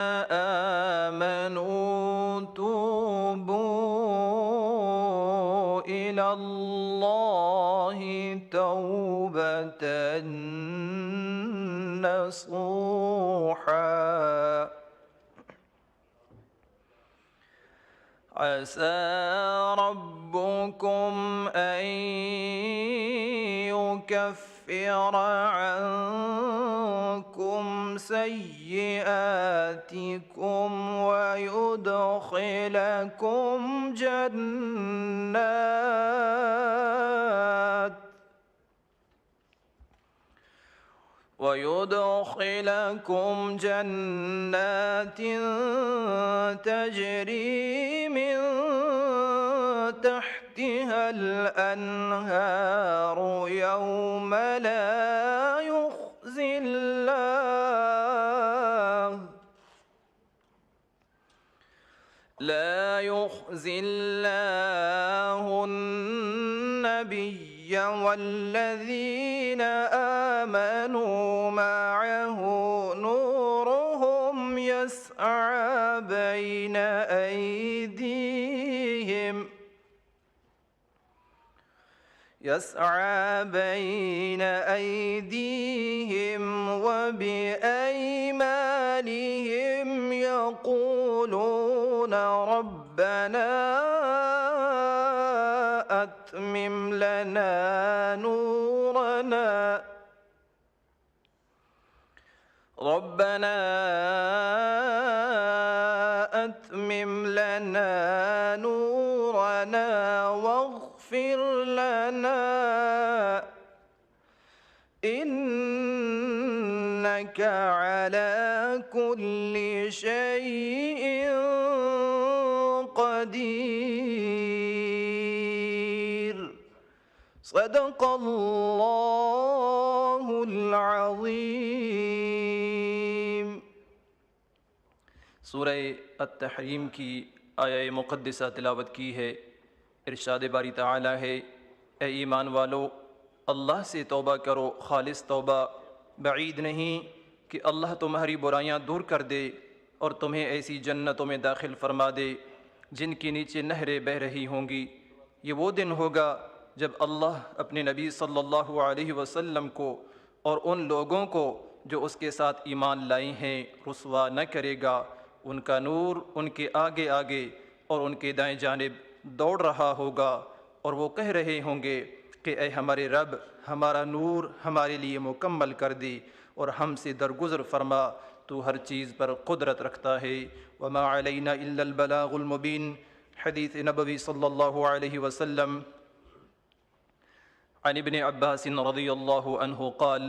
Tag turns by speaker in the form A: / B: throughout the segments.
A: آمنوا توبوا إلى الله توبة نصوحا عسى ربكم أن يكفر عنكم سيئاتكم ويدخلكم جنات تجري من تحتها الأنهار يوم لا يخزي الله النبي والذين آمنوا معه نورهم يسعى بين أيديهم وبأيمانهم يقولون ربنا أتمم لنا نورنا واغفر لنا إنك على كل شيء قدير صدق الله العظيم۔ سورہ التحریم کی آیہ مقدسہ تلاوت کی ہے۔ ارشاد باری تعالی ہے، اے ایمان والو، اللہ سے توبہ کرو، خالص توبہ، بعید نہیں کہ اللہ تمہاری برائیاں دور کر دے اور تمہیں ایسی جنتوں میں داخل فرما دے جن کے نیچے نہریں بہہ رہی ہوں گی۔ یہ وہ دن ہوگا جب اللہ اپنے نبی صلی اللہ علیہ وسلم کو اور ان لوگوں کو جو اس کے ساتھ ایمان لائے ہیں رسوا نہ کرے گا۔ ان کا نور ان کے آگے آگے اور ان کے دائیں جانب دوڑ رہا ہوگا، اور وہ کہہ رہے ہوں گے کہ اے ہمارے رب، ہمارا نور ہمارے لیے مکمل کر دی اور ہم سے درگزر فرما، تو ہر چیز پر قدرت رکھتا ہے۔ وما علینا الا البلاغ المبین۔ حدیث نبوی صلی اللہ علیہ وسلم عن ابن عباس رضی اللہ عنہ قال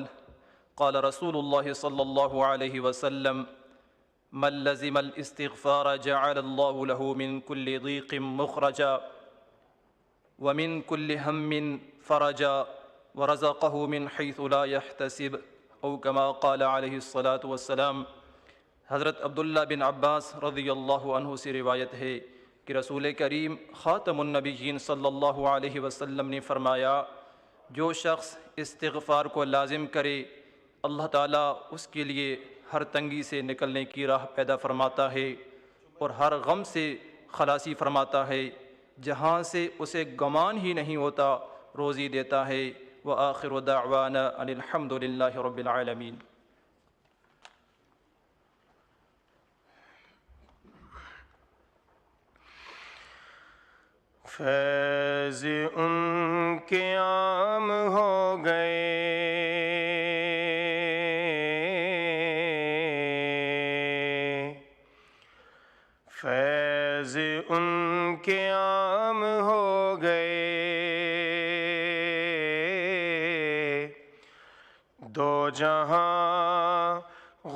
A: قال رسول اللہ صلی اللہ علیہ وسلم من لزم الاستغفار جعل اللہ له من كل ضيق مخرجا ومن كل هم فرجا ورزقه من حيث لا يحتسب او كما قال علیہ الصلاۃ والسلام۔ حضرت عبداللہ بن عباس رضی اللہ عنہ سے روایت ہے کہ رسول کریم خاتم النبیین صلی اللہ علیہ وسلم نے فرمایا، جو شخص استغفار کو لازم کرے اللہ تعالیٰ اس کے لیے ہر تنگی سے نکلنے کی راہ پیدا فرماتا ہے اور ہر غم سے خلاصی فرماتا ہے، جہاں سے اسے گمان ہی نہیں ہوتا روزی دیتا ہے۔ وآخر دعوانا ان الحمد للہ رب العالمین۔
B: فیض ان کے عام ہو گئے، فیض ان کے عام ہو گئے، دو جہاں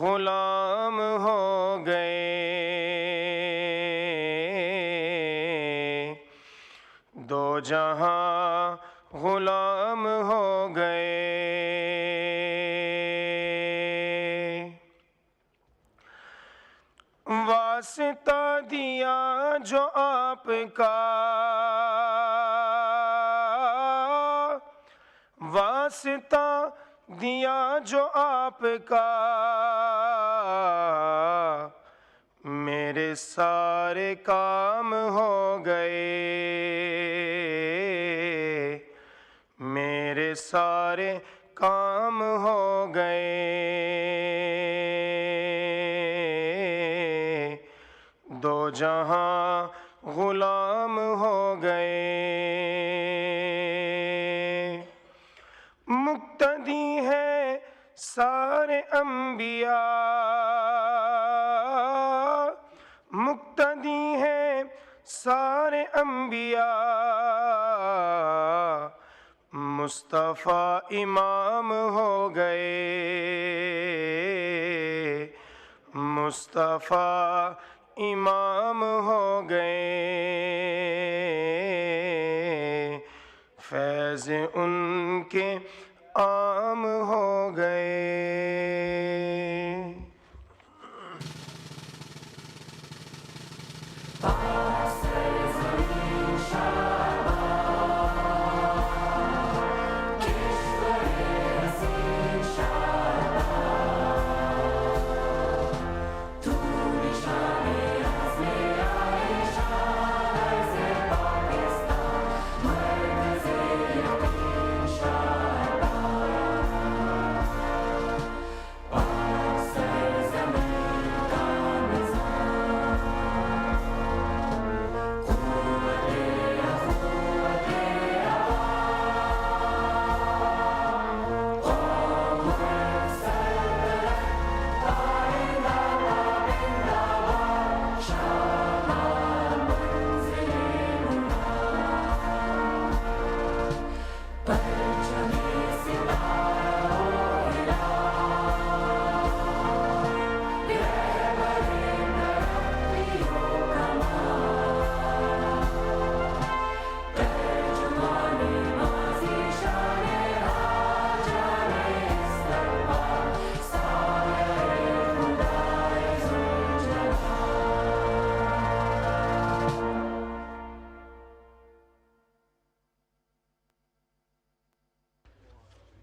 B: غلام ہو گئے، دو جہاں غلام ہو گئے۔ واسطہ دیا جو آپ کا، واسطہ دیا جو آپ کا، سارے کام ہو گئے، میرے سارے کام ہو گئے، دو جہاں غلام ہو گئے، مقتدی ہیں سارے انبیاء، مقتدی ہیں سارے انبیاء، مصطفیٰ امام ہو گئے، مصطفیٰ امام ہو گئے، فیض ان کے عام ہو گئے۔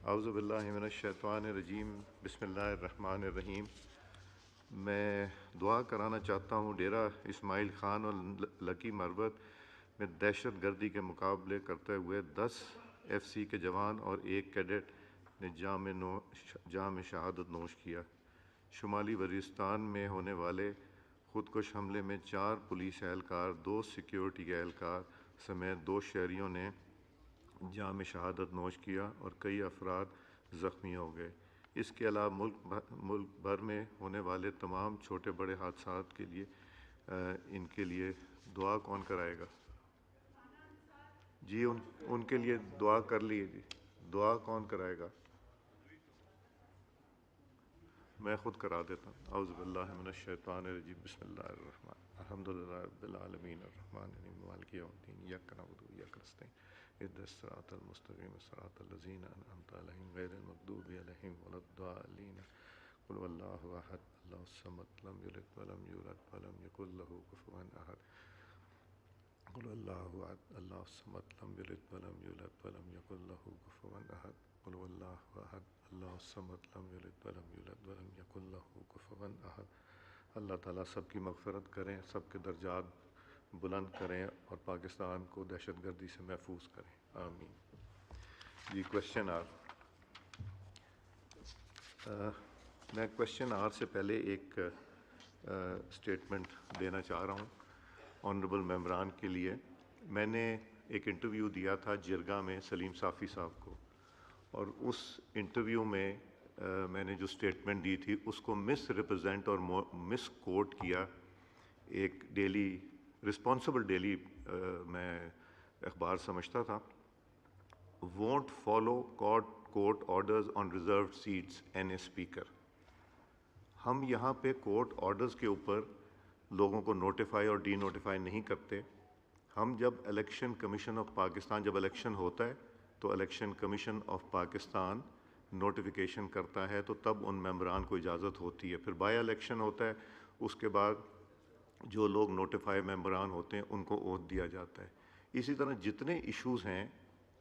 C: اعوذ باللہ من الشیطان الرجیم، بسم اللہ الرحمن الرحیم۔ میں دعا کرانا چاہتا ہوں ڈیرہ اسماعیل خان اور لکی مروت میں دہشت گردی کے مقابلے کرتے ہوئے 10 ایف سی کے جوان اور ایک کیڈٹ نے جام شہادت نوش کیا۔ شمالی وزیرستان میں ہونے والے خودکش حملے میں 4 پولیس اہلکار، 2 سیکیورٹی کے اہلکار سمیت 2 شہریوں نے جام شہادت نوش کیا اور کئی افراد زخمی ہو گئے۔ اس کے علاوہ ملک بھر میں ہونے والے تمام چھوٹے بڑے حادثات کے لیے ان کے لیے دعا کون کرائے گا؟ جی ان کے لیے دعا کر لیے جی، دعا کون کرائے گا؟ میں خود کرا دیتا ہوں۔ اعوذ باللہ من الشیطان الرجیم، بسم اللہ الرحمن الحمدللہ رب العالمین الرحمن الرحیم مالک یوم الدین، ایاک نعبد و ایاک نستعین، اهدنا الصراط المستقیم صراط الذین انعمت علیہم غیر المغضوب علیہم ولا الضالین۔ قل هو اللہ احد اللہ الصمد لم یلد ولم یولد ولم یکن له کفوا احد۔ قل هو اللہ احد اللہ الصمد لم یلد ولم یولد ولم یکن له کفوا احد۔ قل هو اللہ احد اللہ الصمد لم یلد ولم یولد ولم یکن له کفوا احد۔ اللہ تعالیٰ سب کی مغفرت کریں، سب کے درجات بلند کریں اور پاکستان کو دہشت گردی سے محفوظ کریں، آمین۔ جی کویشچن آر، میں کویشچن آر سے پہلے ایک اسٹیٹمنٹ دینا چاہ رہا ہوں آنریبل ممبران کے لیے۔ میں نے ایک انٹرویو دیا تھا جرگا میں سلیم صافی صاحب کو، اور اس انٹرویو میں میں نے جو اسٹیٹمنٹ دی تھی اس کو مس ریپرزینٹ اور مس کوٹ کیا۔ ایک ڈیلی رسپانسبل ڈیلی میں اخبار سمجھتا تھا، won't follow court orders on reserved seats and a speaker۔ ہم یہاں پہ کورٹ آرڈرز کے اوپر لوگوں کو نوٹیفائی اور ڈی نوٹیفائی نہیں کرتے۔ ہم جب الیکشن کمیشن آف پاکستان، جب الیکشن ہوتا ہے تو election commission of Pakistan notification کرتا ہے، تو تب ان ممبران کو اجازت ہوتی ہے۔ پھر بائی الیکشن ہوتا ہے، اس کے بعد جو لوگ نوٹیفائی ممبران ہوتے ہیں ان کو اوتھ دیا جاتا ہے۔ اسی طرح جتنے ایشوز ہیں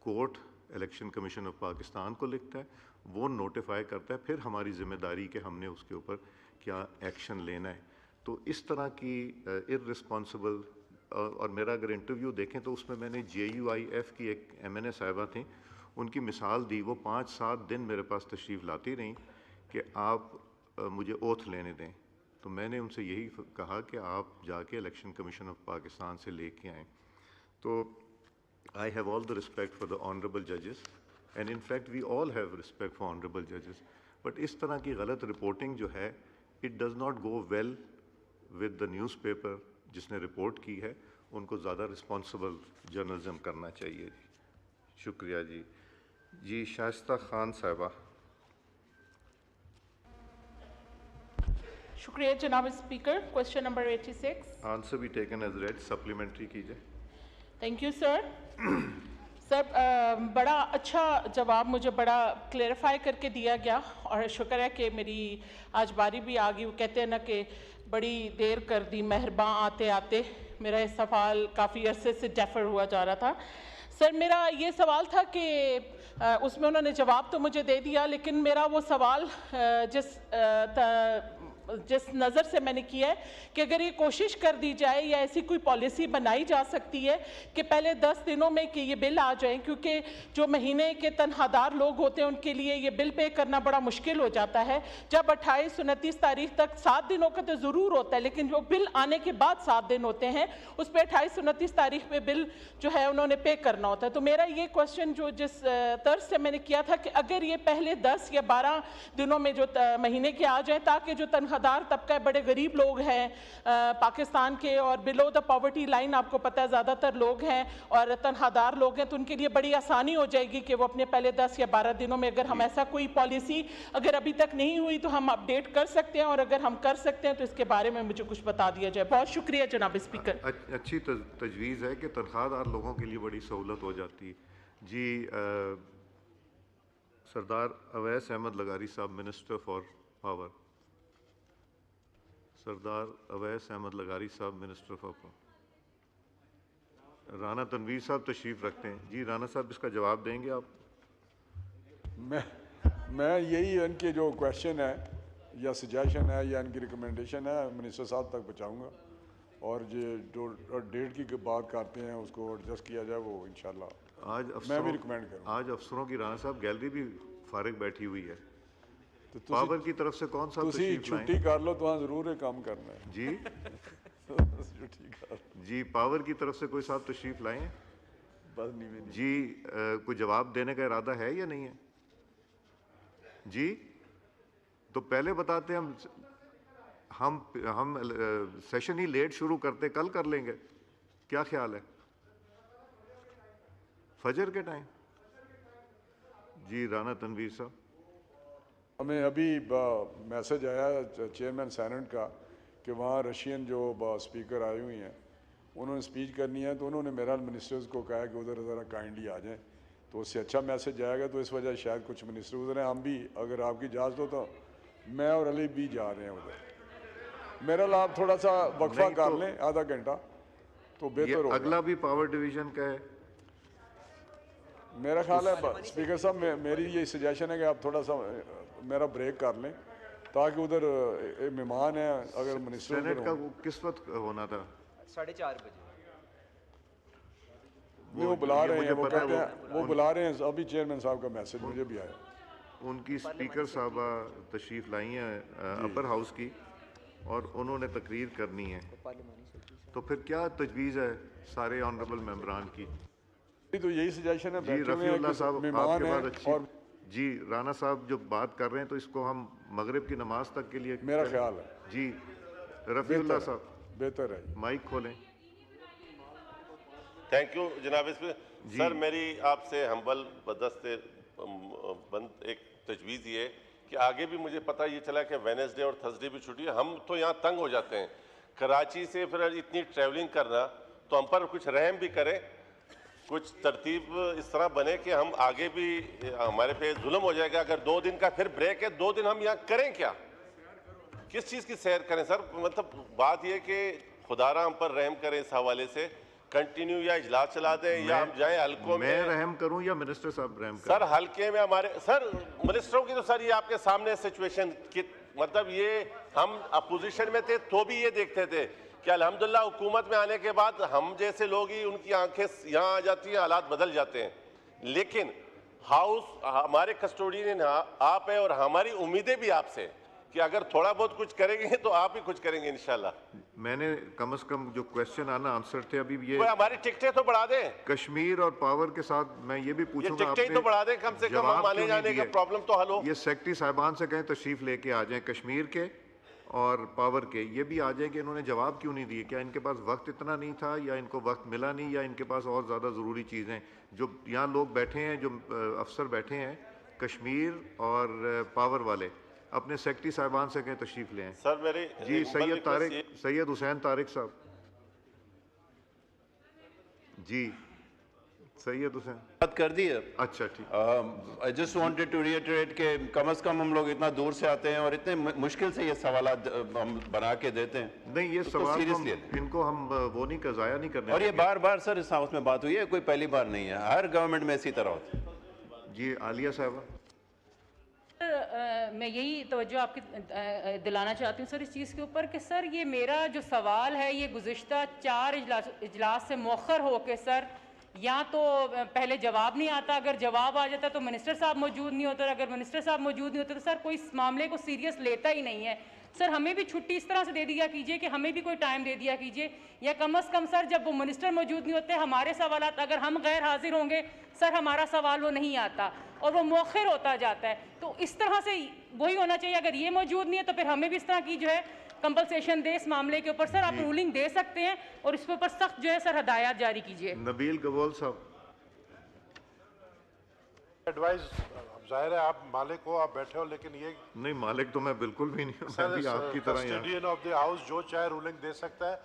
C: court election commission of Pakistan کو لکھتا ہے، وہ نوٹیفائی کرتا ہے، پھر ہماری ذمہ داری کہ ہم نے اس کے اوپر کیا ایکشن لینا ہے۔ تو اس طرح کی irresponsible اور میرا اگر انٹرویو دیکھیں تو اس میں میں نے JUIF کی ایک MNA صاحبہ تھیں، ان کی مثال دی. وہ 5-7 دن میرے پاس تشریف لاتی رہیں کہ آپ مجھے اوتھ لینے دیں. تو میں نے ان سے یہی کہا کہ آپ جا کے الیکشن کمیشن آف پاکستان سے لے کے آئیں. تو I have all the respect for the honorable judges and in fact we all have respect for honorable judges. But اس طرح کی غلط رپورٹنگ جو ہے it does not go well with the newspaper جس نے رپورٹ کی ہے. ان کو زیادہ رسپانسبل جرنلزم کرنا چاہیے. جی شکریہ. جی شائستہ خان صاحبہ.
D: شکریہ جناب اسپیکر. Question number 86.
C: آنسر بھی ٹیکن ایز ریڈ. سپلیمنٹری کیجیے.
D: Thank you sir. سر بڑا اچھا جواب مجھے بڑا کلیریفائی کر کے دیا گیا اور شکر ہے کہ میری آج باری بھی آ گئی. وہ کہتے ہیں نا کہ بڑی دیر کر دی مہرباں آتے آتے. میرا یہ سوال کافی عرصے سے ڈیفر ہوا جا رہا تھا. سر میرا یہ سوال تھا کہ اس میں انہوں نے جواب تو مجھے دے دیا لیکن میرا وہ سوال جس نظر سے میں نے کیا ہے کہ اگر یہ کوشش کر دی جائے یا ایسی کوئی پالیسی بنائی جا سکتی ہے کہ پہلے 10 دنوں میں کہ یہ بل آ جائیں، کیونکہ جو مہینے کے تنخواہ دار لوگ ہوتے ہیں ان کے لیے یہ بل پے کرنا بڑا مشکل ہو جاتا ہے. جب 28-29 تاریخ تک 7 دنوں کا تو ضرور ہوتا ہے لیکن جو بل آنے کے بعد 7 دن ہوتے ہیں اس پہ 28-29 تاریخ پہ بل جو ہے انہوں نے پے کرنا ہوتا ہے. تو میرا یہ کوشچن جو جس طرز سے میں نے کیا تھا کہ اگر یہ پہلے 10 یا 12 دنوں میں جو مہینے کے آ جائیں تاکہ جو تنخواہ دار طبقہ بڑے غریب لوگ ہیں پاکستان کے اور بلو دا پاورٹی لائن آپ کو پتہ ہے زیادہ تر لوگ ہیں اور تنخواہ دار لوگ ہیں، تو ان کے لیے بڑی آسانی ہو جائے گی کہ وہ اپنے پہلے 10 یا 12 دنوں میں اگر ہم ایسا کوئی پالیسی اگر ابھی تک نہیں ہوئی تو ہم اپڈیٹ کر سکتے ہیں اور اگر ہم کر سکتے ہیں تو اس کے بارے میں مجھے کچھ بتا دیا جائے. بہت شکریہ جناب اسپیکر.
C: اچھی تجویز ہے کہ تنخواہ دار لوگوں کے لیے بڑی سہولت ہو جاتی ہے. جی سردار اویس احمد لغاری صاحب، minister for power. Sardar Awais Ahmad لغاری صاحب، minister for power. Rana Tanveer صاحب تشریف رکھتے ہیں. جی رانا صاحب اس کا جواب دیں گے آپ؟
E: میں یہی ان کے جو کویشچن ہے یا سجیشن ہے یا ان کی ریکمنڈیشن ہے منسٹر صاحب تک پہنچاؤں گا اور جو ڈیٹ کی بات کرتے ہیں اس کو ایڈجسٹ کیا جائے وہ انشاءاللہ میں بھی ریکمینڈ کروں.
C: آج افسروں کی رانا صاحب گیلری بھی فارغ بیٹھی ہوئی ہے. پاور کی طرف سے کون صاحب تشریف لائیں؟
E: چھٹی کر لو تو ہاں ضرور ہے کام کرنا ہے.
C: جی جی پاور کی طرف سے کوئی صاحب تشریف لائیں؟ جی کوئی جواب دینے کا ارادہ ہے یا نہیں ہے؟ جی تو پہلے بتاتے ہم سیشن ہی لیٹ شروع کرتے، کل کر لیں گے. کیا خیال ہے؟ فجر کے ٹائم. جی رانا تنویر صاحب.
E: ہمیں ابھی میسج آیا چیئرمین سینٹ کا کہ وہاں رشین جو اسپیکر آئی ہوئی ہیں انہوں نے اسپیچ کرنی ہے تو انہوں نے میرا منسٹرز کو کہا کہ ادھر ذرا کائنڈلی آ جائیں تو اس سے اچھا میسج آئے گا. تو اس وجہ شاید کچھ منسٹر ادھر ہیں. ہم بھی اگر آپ کی اجازت ہو تو میں اور علی بھی جا رہے ہیں ادھر. میرا آپ تھوڑا سا وقفہ کر لیں آدھا گھنٹہ تو بہتر ہوگا.
C: اگلا بھی پاور ڈویژن کا ہے
E: میرا خیال ہے. اسپیکر صاحب میری یہ سجیشن ہے کہ آپ تھوڑا سا میرا بریک کر لیں تاکہ ادھر مہمان ہیں. اگر منسٹر
C: سینٹ کا کس وقت ہونا تھا؟
F: 4:30 بجے.
E: وہ بلا رہے ہیں، وہ کہتے ہیں وہ بلا رہے ہیں ابھی. چیئرمین صاحب کا میسج مجھے بھی آیا.
C: ان کی اسپیکر صاحبہ تشریف لائی ہیں اپر ہاؤس کی اور انہوں نے تقریر کرنی ہے. تو پھر کیا تجویز ہے سارے آنریبل ممبران کی؟
E: تو یہی سجیشن ہے.
C: جی رفیع اللہ صاحب آپ کے بعد اچھی. جی رانا صاحب جو بات کر رہے ہیں تو اس کو ہم مغرب کی نماز تک کے لیے
E: میرا خیال ہے.
C: جی رفیع اللہ صاحب
E: بہتر ہے.
C: مائک کھولیں.
G: تھینک یو جناب اسپیکر. سر میری آپ سے ہمبل بدست بند ایک تجویز یہ ہے کہ آگے بھی مجھے پتہ یہ چلا کہ وینسڈے اور تھرسڈے بھی چھٹی ہے. ہم تو یہاں تنگ ہو جاتے ہیں کراچی سے پھر اتنی ٹریولنگ کرنا، تو ہم پر کچھ رحم بھی کریں، کچھ ترتیب اس طرح بنے کہ ہم آگے بھی ہمارے پہ ظلم ہو جائے گا. اگر 2 دن کا پھر بریک ہے 2 دن ہم یہاں کریں کیا؟ کس چیز کی سیر کریں سر؟ مطلب بات یہ کہ خدا را ہم پر رحم کریں اس حوالے سے. کنٹینیو یا اجلاس چلا دیں یا ہم جائیں حلقوں میں.
C: میں رحم کروں یا منسٹر صاحب رحم کریں؟
G: سر حلقے میں ہمارے سر منسٹروں کی تو سر یہ آپ کے سامنے سچویشن مطلب یہ ہم اپوزیشن میں تھے تو بھی یہ دیکھتے تھے کہ الحمدللہ حکومت میں آنے کے بعد ہم جیسے لوگ ہی ان کی آنکھیں یہاں آ جاتی ہیں, حالات بدل جاتے ہیں. لیکن ہاؤس ہمارے کسٹوڈین آپ ہیں اور ہماری امیدیں بھی آپ سے کہ اگر تھوڑا بہت کچھ کریں گے تو آپ ہی کچھ کریں گے انشاءاللہ.
C: میں نے کم از کم جو کویسچن آنا آنسر تھے ابھی یہ
G: کوئی ہماری ٹکٹیں تو بڑھا دیں,
C: کشمیر اور پاور کے ساتھ میں یہ بھی پوچھوں گا,
G: ٹکٹیں تو بڑھا دیں کم سے کم, ہم آنے جانے کا پرابلم تو حل ہو.
C: یہ سیکٹری صاحبان سے کہیں تشریف لے کے آ جائیں کشمیر کے اور پاور کے, یہ بھی آ جائیں کہ انہوں نے جواب کیوں نہیں دیے. کیا ان کے پاس وقت اتنا نہیں تھا, یا ان کو وقت ملا نہیں, یا ان کے پاس اور زیادہ ضروری چیزیں. جو یہاں لوگ بیٹھے ہیں, جو افسر بیٹھے ہیں کشمیر اور پاور والے, اپنے سیکٹری صاحبان سے کہیں تشریف لے آئیں.
G: سر میری
C: جی سید حسین طارق صاحب. جی سید حسین
F: بات کر دی ہے.
C: اچھا ٹھیک.
F: I just wanted to reiterate کہ کم از کم ہم لوگ اتنا دور سے آتے ہیں اور اتنے مشکل سے یہ سوالات ہم بنا کے دیتے ہیں.
C: نہیں یہ سوال ان کو ہم وہ نہیں کہ ضائع نہیں کرنے.
F: اور یہ بار بار سر اس ہاؤس میں بات ہوئی ہے, کوئی پہلی بار نہیں ہے, ہر گورنمنٹ میں اسی طرح ہوتا ہے.
C: جی عالیہ صاحبہ.
H: میں یہی توجہ آپ کی دلانا چاہتی ہوں سر اس چیز کے اوپر کہ سر یہ میرا جو سوال ہے یہ گزشتہ 4 اجلاس سے مؤخر ہو کے سر یا تو پہلے جواب نہیں آتا, اگر جواب آ جاتا تو منسٹر صاحب موجود نہیں ہوتے, اور اگر منسٹر صاحب موجود نہیں ہوتے تو سر کوئی اس معاملے کو سیریس لیتا ہی نہیں ہے. سر ہمیں بھی چھٹی اس طرح سے دے دیا کیجئے کہ ہمیں بھی کوئی ٹائم دے دیا کیجئے, یا کم از کم سر جب وہ منسٹر موجود نہیں ہوتے ہمارے سوالات اگر ہم غیر حاضر ہوں گے سر ہمارا سوال وہ نہیں آتا اور وہ مؤخر ہوتا جاتا ہے. تو اس طرح سے وہی ہونا چاہیے, اگر یہ موجود نہیں ہے تو پھر ہمیں بھی اس طرح کی جو ہے کمپنسیشن دے اس معاملے کے اوپر. سر آپ رولنگ دے سکتے ہیں اور اس کے اوپر سخت جو ہے سر ہدایات جاری کیجئے.
C: نبیل گوول صاحب.
I: ایڈوائز ظاہر ہے آپ مالک ہو, آپ بیٹھے ہو, لیکن یہ
C: نہیں مالک تو میں بالکل بھی نہیں ہوں, میں بھی آپ کی طرح ہی.
I: کسٹوڈین آف دی ہاؤس جو چاہے رولنگ دے سکتا ہے.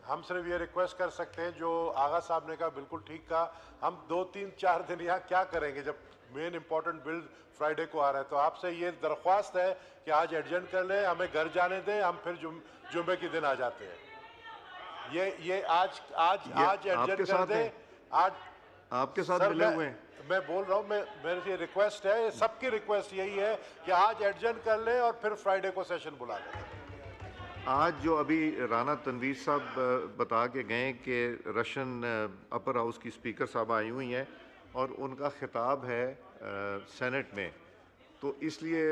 I: ہم صرف یہ ریکویسٹ کر سکتے ہیں جو آغا صاحب نے کہا بالکل ٹھیک کہا, ہم 2-3-4 دن یہاں کیا کریں گے جب مین امپورٹنٹ بل فرائیڈے کو آ رہا ہے. تو آپ سے یہ درخواست ہے کہ آج ایڈجنٹ کر لیں, ہمیں گھر جانے دیں, ہم پھر جمعے کے دن آ جاتے ہیں. یہ آج ایڈجنٹ کر دیں. آج
C: آپ کے ساتھ ملے ہوئے ہیں.
I: میں بول رہا ہوں, میری ریکویسٹ ہے, سب کی ریکویسٹ یہی ہے کہ آج ایڈجنٹ کر لیں اور پھر فرائیڈے کو سیشن بلا لیں.
C: آج جو ابھی رانا تنویر صاحب بتا کے گئے کہ رشن اپر ہاؤس کی اسپیکر صاحبہ آئی ہوئی ہیں اور ان کا خطاب ہے سینٹ میں, تو اس لیے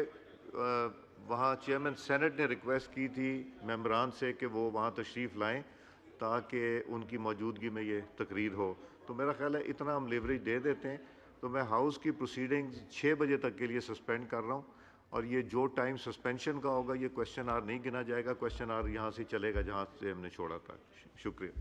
C: وہاں چیئرمین سینٹ نے ریکویسٹ کی تھی ممبران سے کہ وہ وہاں تشریف لائیں تاکہ ان کی موجودگی میں یہ تقریر ہو. تو میرا خیال ہے اتنا ہم لیوریج دے دیتے ہیں. تو میں ہاؤس کی پروسیڈنگز 6 بجے تک کے لیے سسپینڈ کر رہا ہوں, اور یہ جو ٹائم سسپینشن کا ہوگا یہ کویسچن آور نہیں گنا جائے گا, کویسچن آور یہاں سے چلے گا جہاں سے ہم نے چھوڑا تھا. شکریہ.